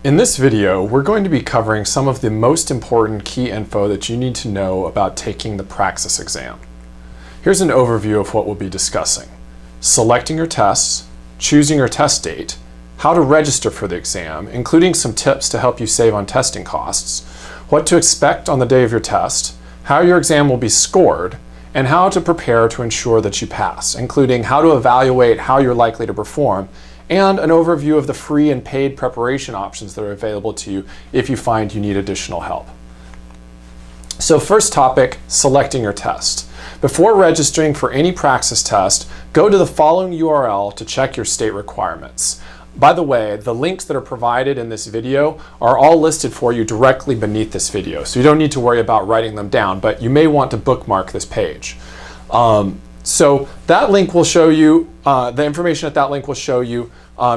In this video, we're going to be covering some of the most important key info that you need to know about taking the Praxis exam. Here's an overview of what we'll be discussing: selecting your tests, choosing your test date, how to register for the exam, including some tips to help you save on testing costs, what to expect on the day of your test, how your exam will be scored, and how to prepare to ensure that you pass, including how to evaluate how you're likely to perform, and an overview of the free and paid preparation options that are available to you if you find you need additional help. So first topic, selecting your test. Before registering for any Praxis test, go to the following URL to check your state requirements. By the way, the links that are provided in this video are all listed for you directly beneath this video, so you don't need to worry about writing them down, but you may want to bookmark this page. So that link will show you, the information at that link will show you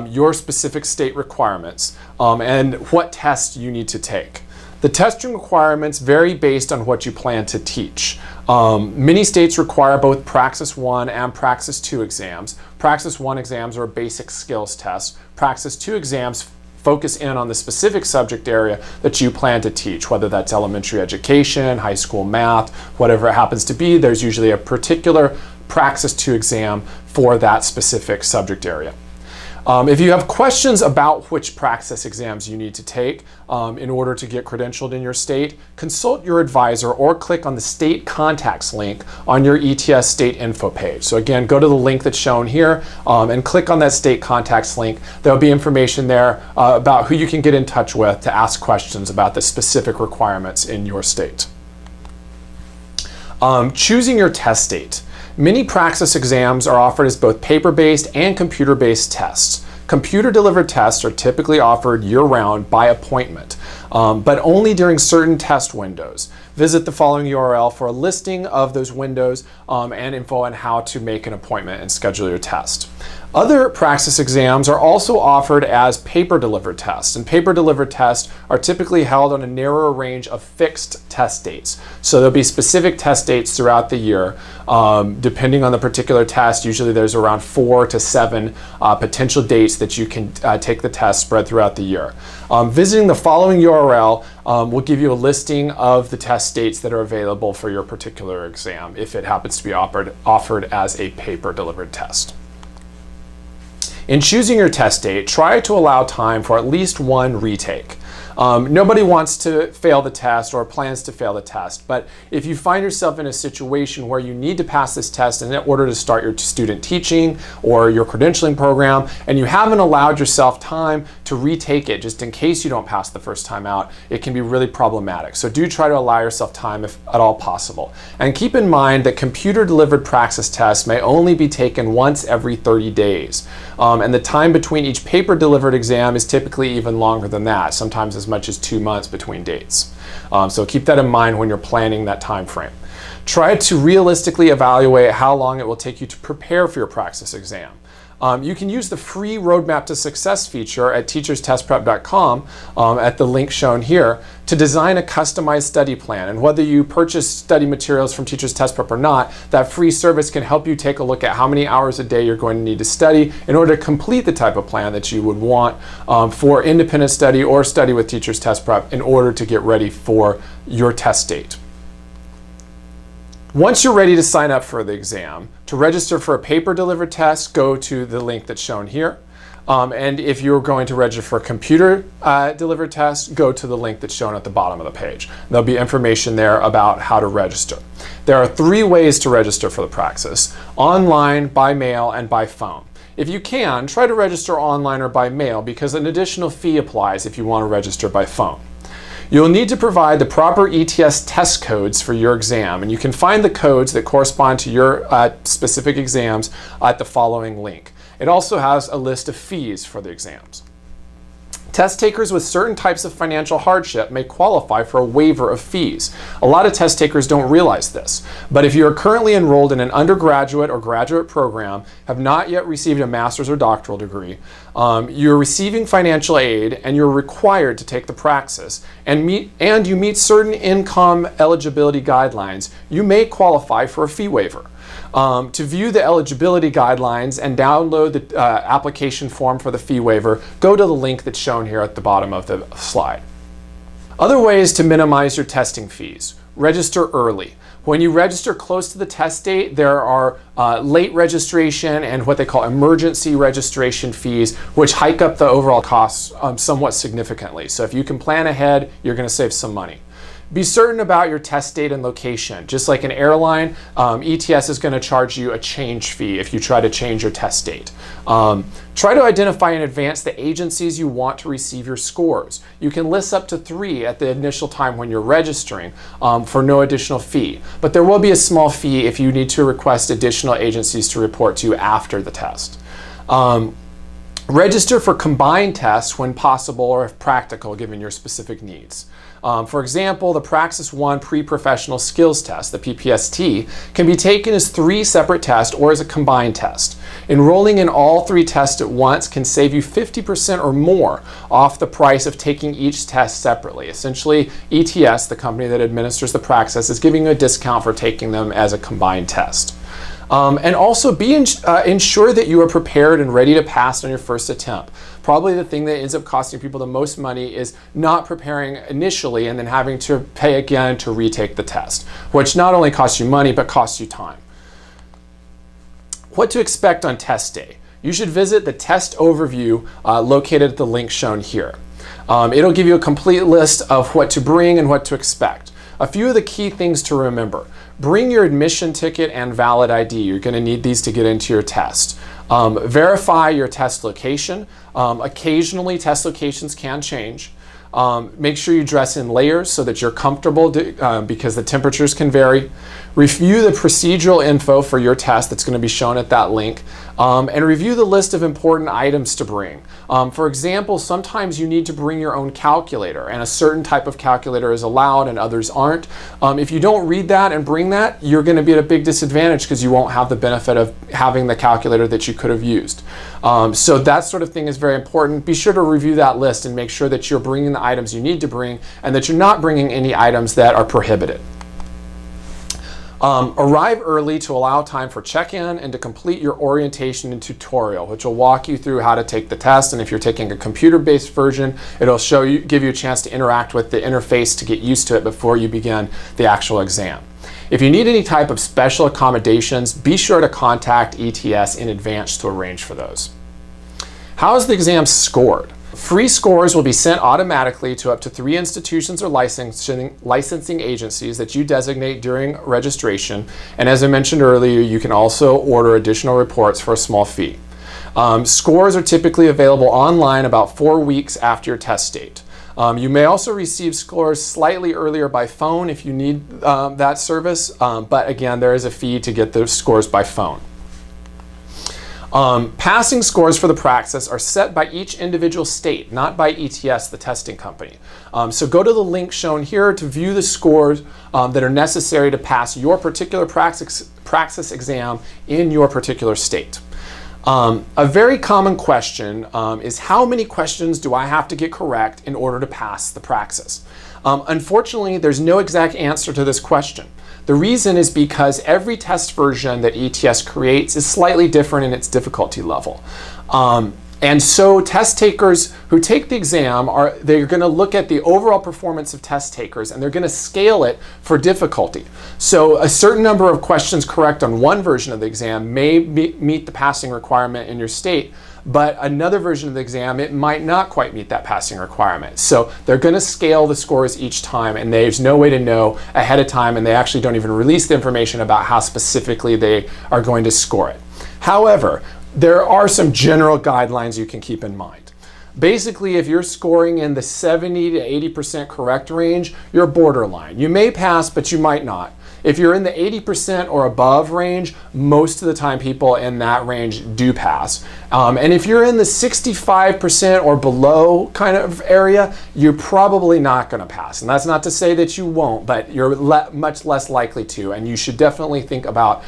your specific state requirements and what tests you need to take. The testing requirements vary based on what you plan to teach. Many states require both Praxis I and Praxis II exams. Praxis I exams are a basic skills test. Praxis II exams focus in on the specific subject area that you plan to teach, whether that's elementary education, high school math, whatever it happens to be. There's usually a particular Praxis II exam for that specific subject area. If you have questions about which Praxis exams you need to take in order to get credentialed in your state, consult your advisor or click on the state contacts link on your ETS state info page. So again, go to the link that's shown here and click on that state contacts link. There'll be information there about who you can get in touch with to ask questions about the specific requirements in your state. Choosing your test date. Many Praxis exams are offered as both paper-based and computer-based tests. Computer-delivered tests are typically offered year-round by appointment, but only during certain test windows. Visit the following URL for a listing of those windows and info on how to make an appointment and schedule your test. Other Praxis exams are also offered as paper-delivered tests, and paper-delivered tests are typically held on a narrower range of fixed test dates. So there'll be specific test dates throughout the year. Depending on the particular test, usually there's around 4 to 7 potential dates that you can take the test spread throughout the year. Visiting the following URL will give you a listing of the test dates that are available for your particular exam if it happens to be offered as a paper-delivered test. In choosing your test date, try to allow time for at least one retake. Nobody wants to fail the test or plans to fail the test, but if you find yourself in a situation where you need to pass this test in order to start your student teaching or your credentialing program, and you haven't allowed yourself time to retake it just in case you don't pass the first time out, it can be really problematic. So do try to allow yourself time if at all possible. And keep in mind that computer-delivered Praxis tests may only be taken once every 30 days. And the time between each paper-delivered exam is typically even longer than that, sometimes as much as 2 months between dates. So keep that in mind when you're planning that time frame. Try to realistically evaluate how long it will take you to prepare for your Praxis exam. You can use the free Roadmap to Success feature at teacherstestprep.com at the link shown here to design a customized study plan. And whether you purchase study materials from Teachers Test Prep or not, that free service can help you take a look at how many hours a day you're going to need to study in order to complete the type of plan that you would want for independent study or study with Teachers Test Prep in order to get ready for your test date. Once you're ready to sign up for the exam, to register for a paper-delivered test, go to the link that's shown here. And if you're going to register for a computer-delivered test, go to the link that's shown at the bottom of the page. There'll be information there about how to register. There are 3 ways to register for the Praxis: online, by mail, and by phone. If you can, try to register online or by mail because an additional fee applies if you want to register by phone. You'll need to provide the proper ETS test codes for your exam, and you can find the codes that correspond to your specific exams at the following link. It also has a list of fees for the exams. Test takers with certain types of financial hardship may qualify for a waiver of fees. A lot of test takers don't realize this, but if you are currently enrolled in an undergraduate or graduate program, have not yet received a master's or doctoral degree, you're receiving financial aid and you're required to take the Praxis, and you meet certain income eligibility guidelines, you may qualify for a fee waiver. To view the eligibility guidelines and download the application form for the fee waiver, go to the link that's shown here at the bottom of the slide. Other ways to minimize your testing fees. Register early. When you register close to the test date, there are late registration and what they call emergency registration fees, which hike up the overall costs somewhat significantly. So if you can plan ahead, you're going to save some money. Be certain about your test date and location. Just like an airline, ETS is going to charge you a change fee if you try to change your test date. Try to identify in advance the agencies you want to receive your scores. You can list up to 3 at the initial time when you're registering for no additional fee. But there will be a small fee if you need to request additional agencies to report to after the test. Register for combined tests when possible or if practical, given your specific needs. For example, the Praxis I Pre-Professional Skills Test, the PPST, can be taken as 3 separate tests or as a combined test. Enrolling in all 3 tests at once can save you 50% or more off the price of taking each test separately. Essentially, ETS, the company that administers the Praxis, is giving you a discount for taking them as a combined test. And also ensure that you are prepared and ready to pass on your first attempt. Probably the thing that ends up costing people the most money is not preparing initially and then having to pay again to retake the test, which not only costs you money, but costs you time. What to expect on test day. You should visit the test overview located at the link shown here. It'll give you a complete list of what to bring and what to expect. A few of the key things to remember. Bring your admission ticket and valid ID. You're going to need these to get into your test. Verify your test location. Occasionally, test locations can change. Make sure you dress in layers so that you're comfortable because the temperatures can vary. Review the procedural info for your test that's going to be shown at that link. And review the list of important items to bring. For example, sometimes you need to bring your own calculator, and a certain type of calculator is allowed and others aren't. If you don't read that and bring that, you're going to be at a big disadvantage because you won't have the benefit of having the calculator that you could have used. So that sort of thing is very important. Be sure to review that list and make sure that you're bringing the items you need to bring and that you're not bringing any items that are prohibited. Arrive early to allow time for check-in and to complete your orientation and tutorial, which will walk you through how to take the test. And if you're taking a computer-based version, it'll give you a chance to interact with the interface to get used to it before you begin the actual exam. If you need any type of special accommodations, be sure to contact ETS in advance to arrange for those. How is the exam scored? Free scores will be sent automatically to up to 3 institutions or licensing agencies that you designate during registration. And as I mentioned earlier, you can also order additional reports for a small fee. Scores are typically available online about 4 weeks after your test date. You may also receive scores slightly earlier by phone if you need that service, but again, there is a fee to get those scores by phone. Passing scores for the Praxis are set by each individual state, not by ETS, the testing company. So go to the link shown here to view the scores that are necessary to pass your particular Praxis exam in your particular state. A very common question is how many questions do I have to get correct in order to pass the Praxis? Unfortunately, there's no exact answer to this question. The reason is because every test version that ETS creates is slightly different in its difficulty level. And so test takers who take the exam, they're going to look at the overall performance of test takers and they're going to scale it for difficulty. So a certain number of questions correct on one version of the exam may meet the passing requirement in your state, but another version of the exam, it might not quite meet that passing requirement. So they're going to scale the scores each time, and there's no way to know ahead of time, and they actually don't even release the information about how specifically they are going to score it. However, there are some general guidelines you can keep in mind. Basically, if you're scoring in the 70 to 80% correct range, you're borderline. You may pass, but you might not. If you're in the 80% or above range, most of the time people in that range do pass. And if you're in the 65% or below kind of area, you're probably not going to pass. And that's not to say that you won't, but you're much less likely to. And you should definitely think about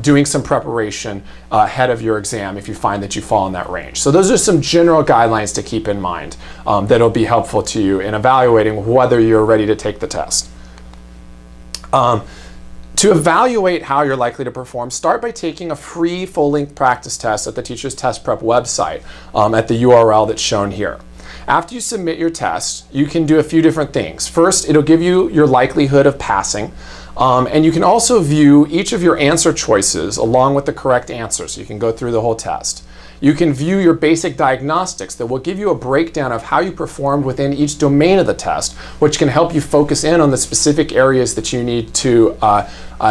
doing some preparation ahead of your exam if you find that you fall in that range. So those are some general guidelines to keep in mind that'll be helpful to you in evaluating whether you're ready to take the test. To evaluate how you're likely to perform, start by taking a free full-length practice test at the Teacher's Test Prep website at the URL that's shown here. After you submit your test, you can do a few different things. First, it'll give you your likelihood of passing, and you can also view each of your answer choices along with the correct answer, so you can go through the whole test. You can view your basic diagnostics that will give you a breakdown of how you performed within each domain of the test, which can help you focus in on the specific areas that you need to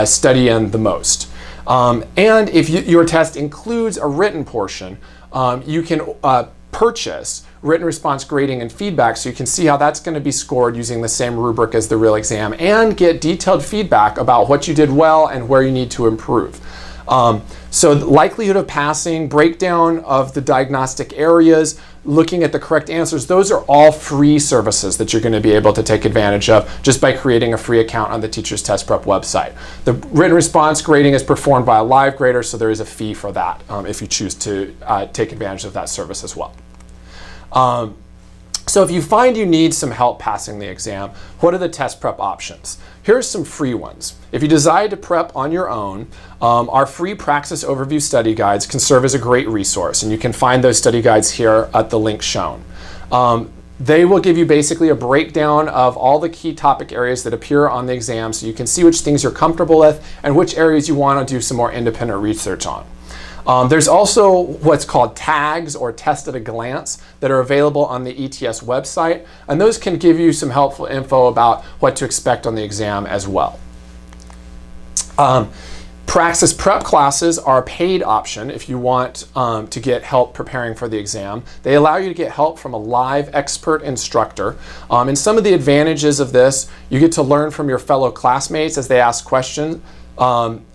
study in the most. And if your test includes a written portion, you can purchase written response grading and feedback, so you can see how that's going to be scored using the same rubric as the real exam, and get detailed feedback about what you did well and where you need to improve. So the likelihood of passing, breakdown of the diagnostic areas, looking at the correct answers, those are all free services that you're going to be able to take advantage of just by creating a free account on the Teacher's Test Prep website. The written response grading is performed by a live grader, so there is a fee for that if you choose to take advantage of that service as well. So if you find you need some help passing the exam, what are the test prep options? Here's some free ones. If you decide to prep on your own, our free Praxis Overview study guides can serve as a great resource, and you can find those study guides here at the link shown. They will give you basically a breakdown of all the key topic areas that appear on the exam, so you can see which things you're comfortable with and which areas you want to do some more independent research on. There's also what's called tags or test at a glance that are available on the ETS website, and those can give you some helpful info about what to expect on the exam as well. Praxis prep classes are a paid option if you want to get help preparing for the exam. They allow you to get help from a live expert instructor. And some of the advantages of this, you get to learn from your fellow classmates as they ask questions.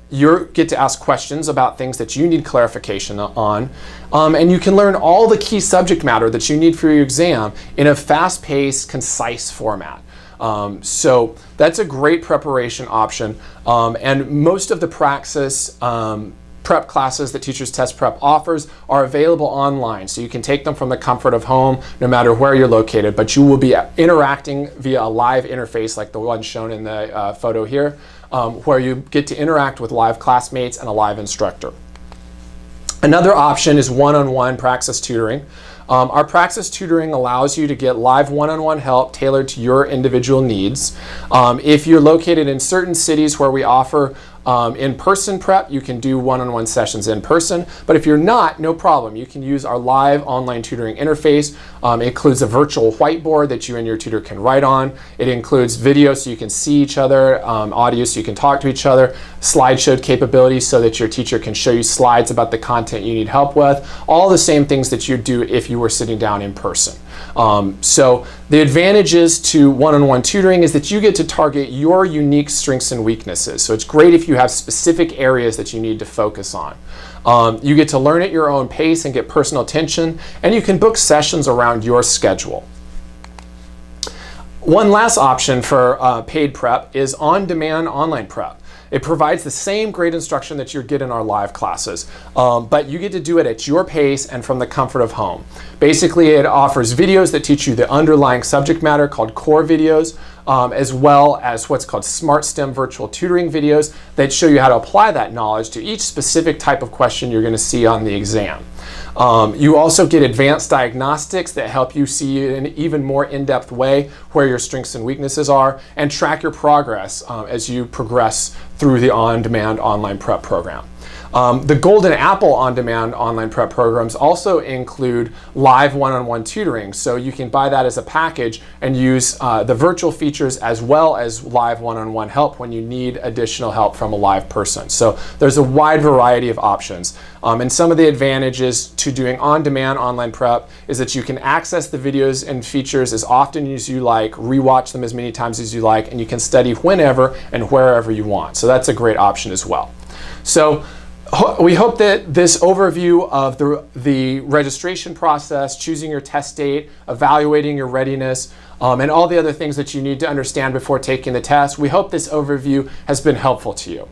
You get to ask questions about things that you need clarification on, and you can learn all the key subject matter that you need for your exam in a fast-paced, concise format. So that's a great preparation option, and most of the Praxis prep classes that Teacher's Test Prep offers are available online, so you can take them from the comfort of home no matter where you're located, but you will be interacting via a live interface like the one shown in the photo here, where you get to interact with live classmates and a live instructor. Another option is one-on-one Praxis tutoring. Our Praxis tutoring allows you to get live one-on-one help tailored to your individual needs. If you're located in certain cities where we offer in-person prep, you can do one-on-one sessions in person, but if you're not, no problem. You can use our live online tutoring interface. It includes a virtual whiteboard that you and your tutor can write on. It includes video so you can see each other, audio so you can talk to each other, slideshow capabilities so that your teacher can show you slides about the content you need help with, all the same things that you'd do if you were sitting down in person. So the advantages to one-on-one tutoring is that you get to target your unique strengths and weaknesses. So it's great if you have specific areas that you need to focus on. You get to learn at your own pace and get personal attention, and you can book sessions around your schedule. One last option for paid prep is on-demand online prep. It provides the same great instruction that you get in our live classes, but you get to do it at your pace and from the comfort of home. Basically, it offers videos that teach you the underlying subject matter called core videos, as well as what's called Smart STEM virtual tutoring videos that show you how to apply that knowledge to each specific type of question you're going to see on the exam. You also get advanced diagnostics that help you see in an even more in-depth way where your strengths and weaknesses are, and track your progress as you progress through the on-demand online prep program. The Golden Apple on-demand online prep programs also include live one-on-one tutoring, so you can buy that as a package and use the virtual features as well as live one-on-one help when you need additional help from a live person. So there's a wide variety of options. And some of the advantages to doing on-demand online prep is that you can access the videos and features as often as you like, rewatch them as many times as you like, and you can study whenever and wherever you want. So that's a great option as well. So we hope that this overview of the registration process, choosing your test date, evaluating your readiness, and all the other things that you need to understand before taking the test, we hope this overview has been helpful to you.